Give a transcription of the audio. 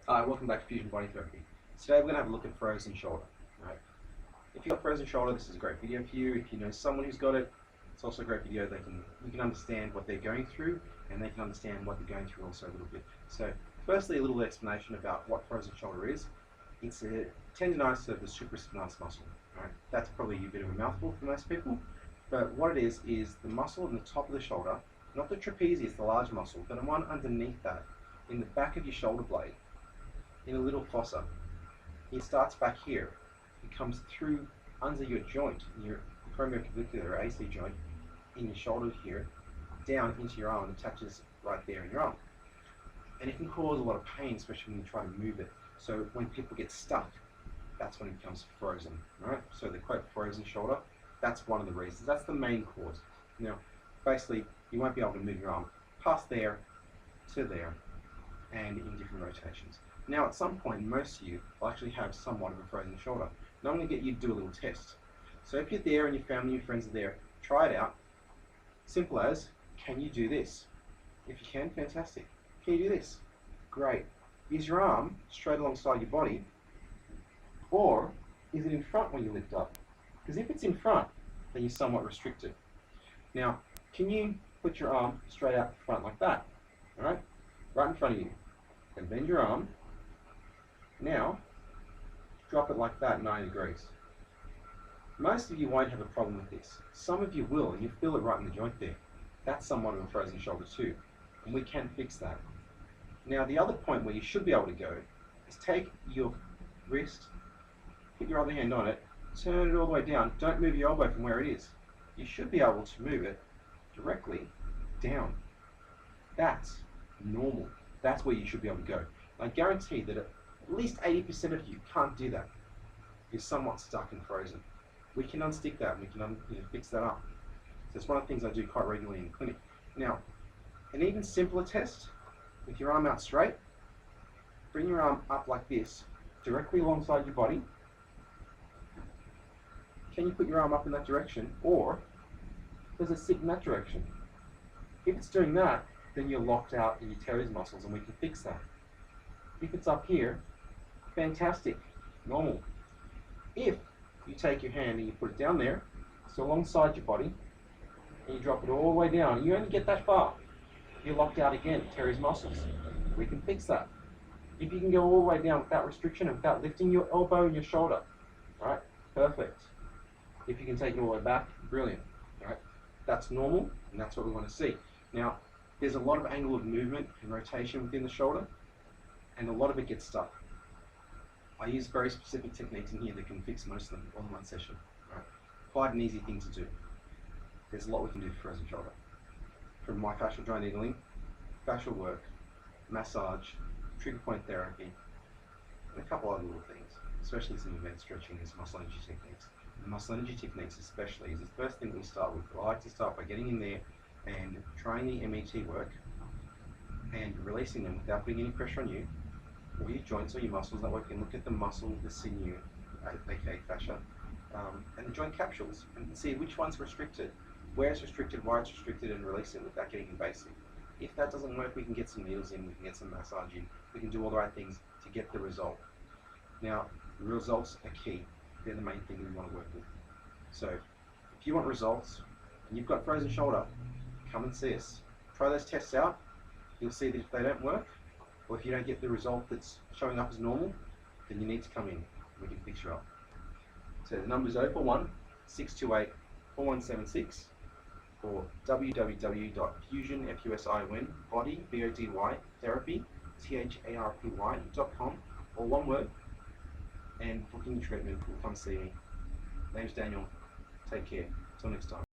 Hi, welcome back to Fusion Body Therapy. Today we're going to have a look at frozen shoulder. Right? If you've got frozen shoulder, this is a great video for you. If you know someone who's got it, it's also a great video. You can understand what they're going through, and they can understand what they're going through also a little bit. So, firstly, a little explanation about what frozen shoulder is. It's a tendonitis of the supraspinalis muscle. Right? That's probably a bit of a mouthful for most people, but what it is the muscle in the top of the shoulder, not the trapezius, the large muscle, but the one underneath that, in the back of your shoulder blade, in a little fossa. It starts back here. It comes through under your joint, your acromioclavicular or AC joint, in your shoulder here, down into your arm, and attaches right there in your arm. And it can cause a lot of pain, especially when you try to move it. So when people get stuck, that's when it becomes frozen, right? So the quote frozen shoulder, that's one of the reasons. That's the main cause. Now, basically, you won't be able to move your arm past there to there and in different rotations. Now, at some point, most of you will actually have somewhat of a frozen shoulder. Now, I'm going to get you to do a little test. So if you're there and your family and your friends are there, try it out. Simple as, can you do this? If you can, fantastic. Can you do this? Great. Is your arm straight alongside your body, or is it in front when you lift up? Because if it's in front, then you're somewhat restricted. Now, can you put your arm straight out front like that? All right? Right in front of you. Then bend your arm. Now, drop it like that, 90 degrees. Most of you won't have a problem with this. Some of you will, and you feel it right in the joint there. That's somewhat of a frozen shoulder too, and we can fix that. Now, the other point where you should be able to go is take your wrist, put your other hand on it, turn it all the way down. Don't move your elbow from where it is. You should be able to move it directly down. That's normal. That's where you should be able to go. I guarantee that at least 80% of you can't do that. You're somewhat stuck and frozen. We can unstick that and we can fix that up. So it's one of the things I do quite regularly in the clinic. Now, an even simpler test, with your arm out straight, bring your arm up like this, directly alongside your body. Can you put your arm up in that direction, or does it sit in that direction? If it's doing that, then you're locked out in your teres muscles and we can fix that. If it's up here, fantastic, normal. If you take your hand and you put it down there, so alongside your body, and you drop it all the way down, you only get that far, you're locked out again, teres muscles. We can fix that. If you can go all the way down without restriction and without lifting your elbow and your shoulder, right? Perfect. If you can take it all the way back, brilliant, right? That's normal, and that's what we want to see. Now, there's a lot of angle of movement and rotation within the shoulder, and a lot of it gets stuck. I use very specific techniques in here that can fix most of them all in one session. Right? Quite an easy thing to do. There's a lot we can do for frozen shoulder. From myofascial joint needling, fascial work, massage, trigger point therapy, and a couple other little things, especially some advanced stretching and some muscle energy techniques. The muscle energy techniques especially is the first thing we start with. I like to start by getting in there and trying the MET work and releasing them without putting any pressure on you or your joints or your muscles. That way we can look at the muscle, the sinew, aka fascia, and the joint capsules, and see which one's restricted, where it's restricted, why it's restricted, and release it without getting invasive. If that doesn't work, we can get some needles in, we can get some massage in, we can do all the right things to get the result. Now, the results are key. They're the main thing we want to work with. So, if you want results, and you've got frozen shoulder, come and see us. Try those tests out. You'll see that if they don't work, or if you don't get the result that's showing up as normal, then you need to come in. We can fix you up. So the number's 041 628 4176 or www.fusion.body therapy therapy.com, or one word, and booking your treatment. Come see me. Name's Daniel. Take care. Till next time.